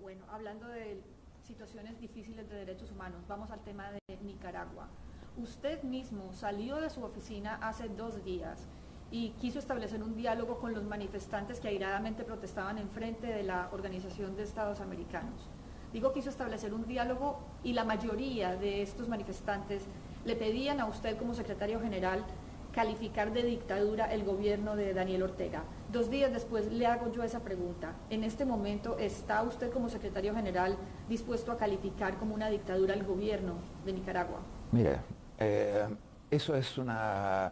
Bueno, hablando de situaciones difíciles de derechos humanos, vamos al tema de Nicaragua. Usted mismo salió de su oficina hace 2 días y quiso establecer un diálogo con los manifestantes que airadamente protestaban en frente de la Organización de Estados Americanos. Digo, quiso establecer un diálogo y la mayoría de estos manifestantes le pedían a usted como secretario general calificar de dictadura el gobierno de Daniel Ortega. 2 días después le hago yo esa pregunta. En este momento, ¿está usted como secretario general dispuesto a calificar como una dictadura el gobierno de Nicaragua? Mire, eso es una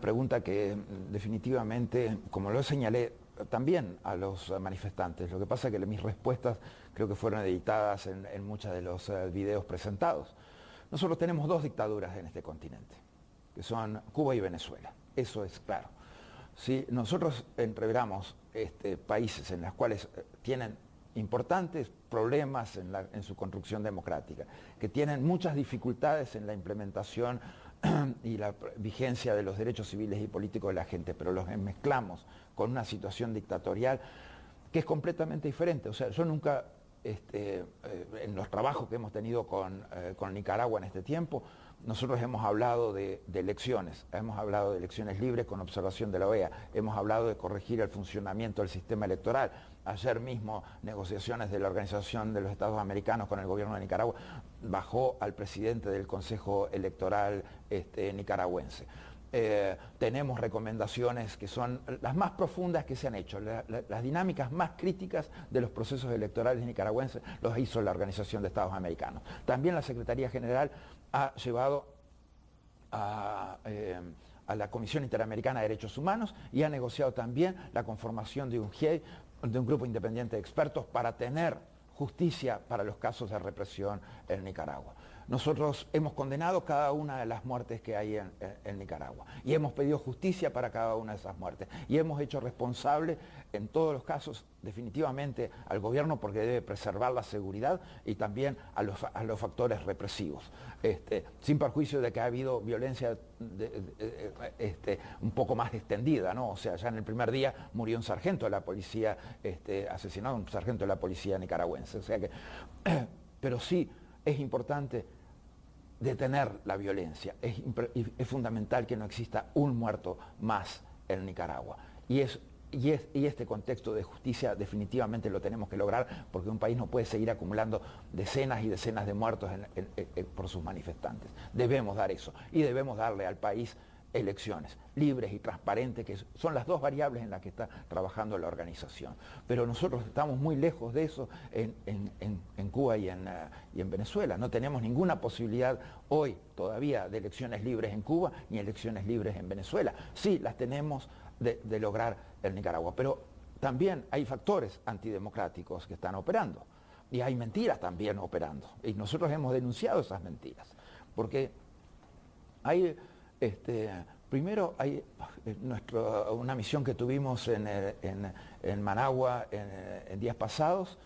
pregunta que definitivamente, como lo señalé también a los manifestantes, lo que pasa es que mis respuestas creo que fueron editadas en muchos de los videos presentados. Nosotros tenemos 2 dictaduras en este continente, que son Cuba y Venezuela, eso es claro. Si nosotros entreveramos países en los cuales tienen importantes problemas en su construcción democrática, que tienen muchas dificultades en la implementación y la vigencia de los derechos civiles y políticos de la gente, pero los mezclamos con una situación dictatorial que es completamente diferente. O sea, yo nunca, en los trabajos que hemos tenido con Nicaragua en este tiempo, nosotros hemos hablado de elecciones, hemos hablado de elecciones libres con observación de la OEA, hemos hablado de corregir el funcionamiento del sistema electoral. Ayer mismo, negociaciones de la Organización de los Estados Americanos con el gobierno de Nicaragua bajó al presidente del Consejo Electoral nicaragüense. Tenemos recomendaciones que son las más profundas que se han hecho, las dinámicas más críticas de los procesos electorales nicaragüenses los hizo la Organización de Estados Americanos. También la Secretaría General ha llevado a la Comisión Interamericana de Derechos Humanos y ha negociado también la conformación de un GIEI, de un grupo independiente de expertos para tener justicia para los casos de represión en Nicaragua. Nosotros hemos condenado cada una de las muertes que hay en Nicaragua y hemos pedido justicia para cada una de esas muertes y hemos hecho responsable en todos los casos definitivamente al gobierno porque debe preservar la seguridad y también a los factores represivos, sin perjuicio de que ha habido violencia un poco más extendida, ¿no? O sea, ya en el primer día murió un sargento de la policía, asesinado un sargento de la policía nicaragüense, o sea que, pero sí es importante detener la violencia, es fundamental que no exista un muerto más en Nicaragua. Y este contexto de justicia definitivamente lo tenemos que lograr porque un país no puede seguir acumulando decenas y decenas de muertos por sus manifestantes. Debemos dar eso y debemos darle al país elecciones libres y transparentes, que son las 2 variables en las que está trabajando la organización. Pero nosotros estamos muy lejos de eso en Cuba y en Venezuela. No tenemos ninguna posibilidad hoy todavía de elecciones libres en Cuba ni elecciones libres en Venezuela. Sí, las tenemos de lograr en Nicaragua, pero también hay factores antidemocráticos que están operando y hay mentiras también operando. Y nosotros hemos denunciado esas mentiras, porque hay... primero hay una misión que tuvimos en Managua en días pasados.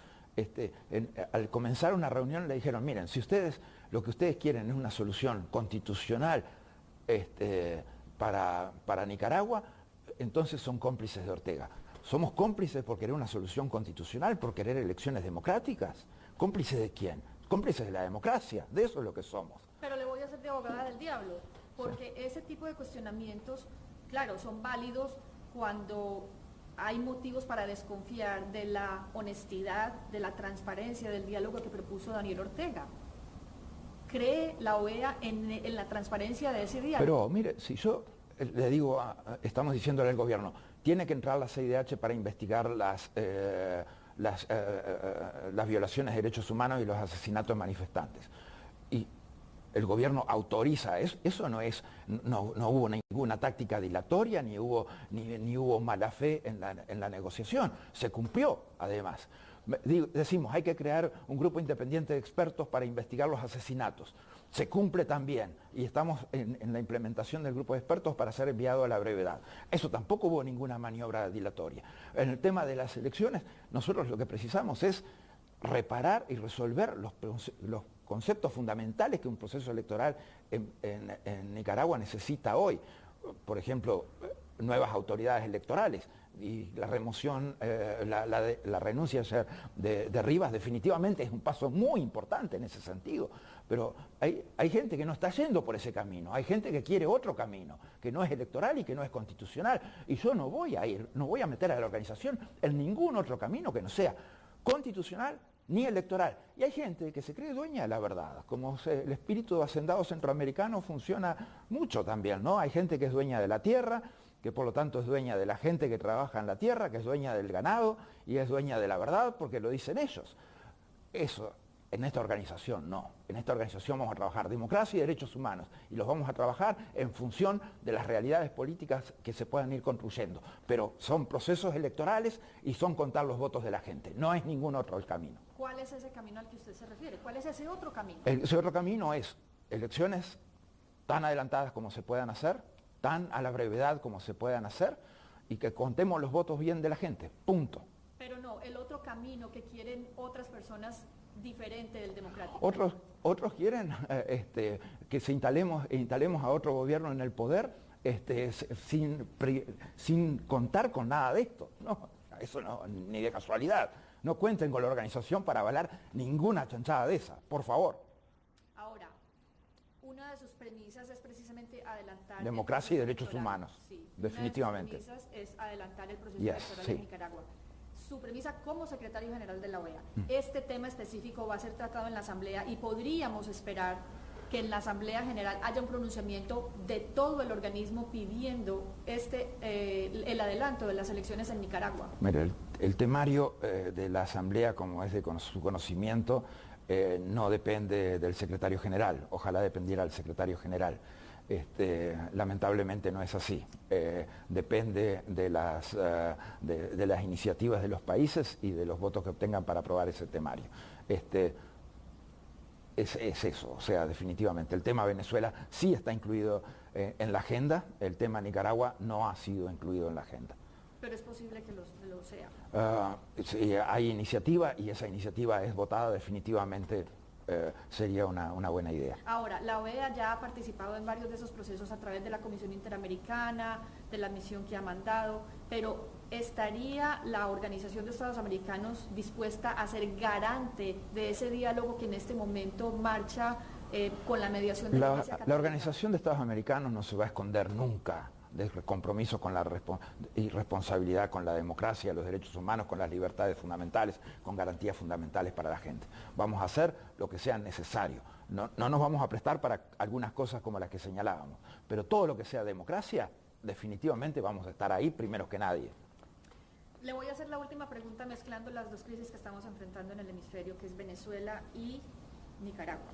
Al comenzar una reunión le dijeron, miren, si lo que ustedes quieren es una solución constitucional para Nicaragua, entonces son cómplices de Ortega. ¿Somos cómplices por querer una solución constitucional, por querer elecciones democráticas? ¿Cómplices de quién? Cómplices de la democracia, de eso es lo que somos. Pero le voy a hacer de abogada del diablo. Porque ese tipo de cuestionamientos, claro, son válidos cuando hay motivos para desconfiar de la honestidad, de la transparencia, del diálogo que propuso Daniel Ortega. ¿Cree la OEA en la transparencia de ese diálogo? Pero mire, si yo le digo, estamos diciéndole al gobierno, tiene que entrar la CIDH para investigar las violaciones de derechos humanos y los asesinatos de manifestantes. Y el gobierno autoriza eso, eso no hubo ninguna táctica dilatoria, ni hubo mala fe en la negociación, se cumplió además. Decimos, hay que crear un grupo independiente de expertos para investigar los asesinatos, se cumple también, y estamos en la implementación del grupo de expertos para ser enviado a la brevedad. Eso tampoco hubo ninguna maniobra dilatoria. En el tema de las elecciones, nosotros lo que precisamos es reparar y resolver los conceptos fundamentales que un proceso electoral en Nicaragua necesita hoy. Por ejemplo, nuevas autoridades electorales. Y la remoción, la renuncia de Rivas definitivamente es un paso muy importante en ese sentido. Pero hay gente que no está yendo por ese camino, hay gente que quiere otro camino, que no es electoral y que no es constitucional. Y yo no voy a meter a la organización en ningún otro camino que no sea constitucional ni electoral. Y hay gente que se cree dueña de la verdad, como el espíritu de hacendado centroamericano funciona mucho también, ¿no? Hay gente que es dueña de la tierra, que por lo tanto es dueña de la gente que trabaja en la tierra, que es dueña del ganado y es dueña de la verdad porque lo dicen ellos. Eso en esta organización no. En esta organización vamos a trabajar democracia y derechos humanos y los vamos a trabajar en función de las realidades políticas que se puedan ir construyendo. Pero son procesos electorales y son contar los votos de la gente. No es ningún otro el camino. ¿Cuál es ese camino al que usted se refiere? ¿Cuál es ese otro camino? Ese otro camino es elecciones tan adelantadas como se puedan hacer, tan a la brevedad como se puedan hacer y que contemos los votos bien de la gente, punto. Pero no, el otro camino que quieren otras personas diferente del democrático. Otros quieren que instalemos a otro gobierno en el poder sin contar con nada de esto. No, eso no, ni de casualidad. No cuenten con la organización para avalar ninguna chanchada de esa, por favor. Ahora, una de sus premisas es precisamente adelantar... Democracia y derechos humanos, sí, definitivamente. Una de sus premisas es adelantar el proceso electoral sí. en Nicaragua. Su premisa como secretario general de la OEA. Este tema específico va a ser tratado en la Asamblea y podríamos esperar que en la Asamblea General haya un pronunciamiento de todo el organismo pidiendo el adelanto de las elecciones en Nicaragua. Mire, el temario de la Asamblea, como es de su conocimiento, no depende del secretario general. Ojalá dependiera del secretario general. Lamentablemente no es así. Depende de las iniciativas de los países y de los votos que obtengan para aprobar ese temario. Es eso, o sea, definitivamente. El tema Venezuela sí está incluido en la agenda, el tema Nicaragua no ha sido incluido en la agenda. Pero es posible que lo sea. Sí, hay iniciativa y esa iniciativa es votada definitivamente. Sería una buena idea. Ahora, la OEA ya ha participado en varios de esos procesos a través de la Comisión Interamericana, de la misión que ha mandado, pero ¿estaría la Organización de Estados Americanos dispuesta a ser garante de ese diálogo que en este momento marcha con la mediación de la Iglesia Católica? La Organización de Estados Americanos no se va a esconder nunca del compromiso con la responsabilidad con la democracia, los derechos humanos, con las libertades fundamentales, con garantías fundamentales para la gente. Vamos a hacer lo que sea necesario. No nos vamos a prestar para algunas cosas como las que señalábamos, pero todo lo que sea democracia, definitivamente vamos a estar ahí primero que nadie. Le voy a hacer la última pregunta mezclando las dos crisis que estamos enfrentando en el hemisferio, que es Venezuela y Nicaragua.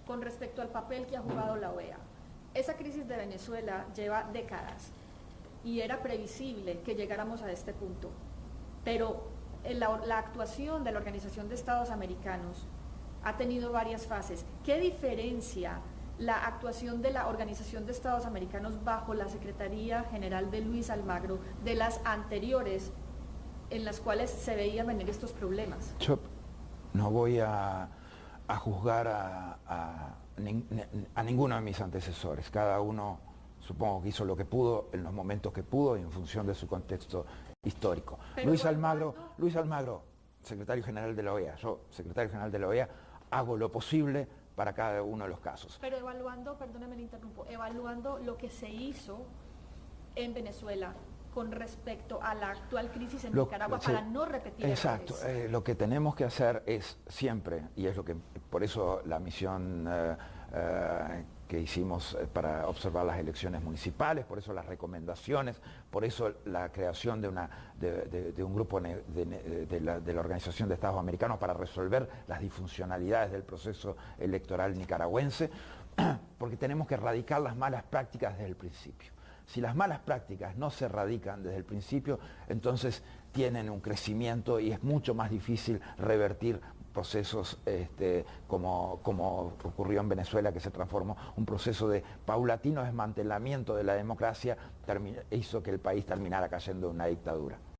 Con respecto al papel que ha jugado la OEA, esa crisis de Venezuela lleva décadas y era previsible que llegáramos a este punto, pero la actuación de la Organización de Estados Americanos ha tenido varias fases. ¿Qué diferencia la actuación de la Organización de Estados Americanos bajo la Secretaría General de Luis Almagro de las anteriores en las cuales se veían venir estos problemas? Yo no voy a juzgar a ninguno de mis antecesores. Cada uno supongo que hizo lo que pudo en los momentos que pudo y en función de su contexto histórico. Luis Almagro, secretario general de la OEA, yo, secretario general de la OEA, hago lo posible para cada uno de los casos. Pero evaluando, perdóneme le interrumpo, evaluando lo que se hizo en Venezuela con respecto a la actual crisis en Nicaragua para no repetir errores. Exacto, lo que tenemos que hacer es siempre, y es lo que, por eso la misión que hicimos para observar las elecciones municipales, por eso las recomendaciones, por eso la creación de un grupo de la Organización de Estados Americanos para resolver las disfuncionalidades del proceso electoral nicaragüense, porque tenemos que erradicar las malas prácticas desde el principio. Si las malas prácticas no se erradican desde el principio, entonces tienen un crecimiento y es mucho más difícil revertir procesos como ocurrió en Venezuela, que se transformó un proceso de paulatino desmantelamiento de la democracia, hizo que el país terminara cayendo en una dictadura.